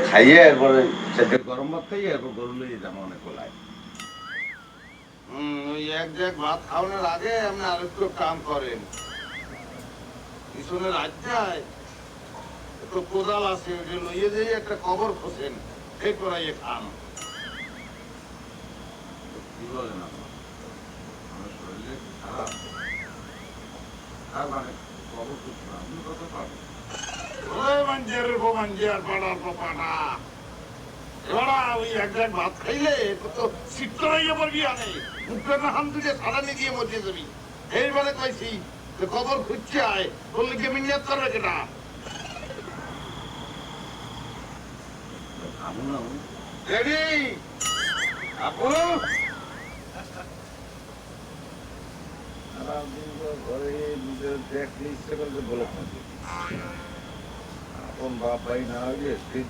খাইয়ে এরপরে সেটা গরম ভাত খাইয়ে এরপর গরু লইয়ে যাবো অনেক গোলায়। ওই এক জায়গায় ভাত খাওয়ানোর আগে আপনি আরেকটু কাম করেন। পিছনে রাজ্যায় একটু কোদাল আছে, ওটা লইয়ে যেয়ে একটা কবর খোঁজেন, এরপর আইয়ে খান। কি বলেন আমার শরীরে খারাপ আর মানে খবর করছি না, আপনি কথা পাবেন। ওই মাঞ্জের মাঞ্জিয়ার পাড়ার পাড়া এবারা ওই এক জায়গায় ভাত খাইলে তো সিদ্ধ হয়ে পড়বি, আনে মুখটা না হাম তুলে সারানি দিয়ে মরিয়ে যাবি। এইবারে কইছি যে কবর খুঁজছে আয়, বললে কি মিনিয়াত করবে কেটা? খাবো না রেডি আপু? ঘরে নিজের দেখতে ইচ্ছে করলে বলে থাকি, আপন বাপ ভাই না হইলে ঠিক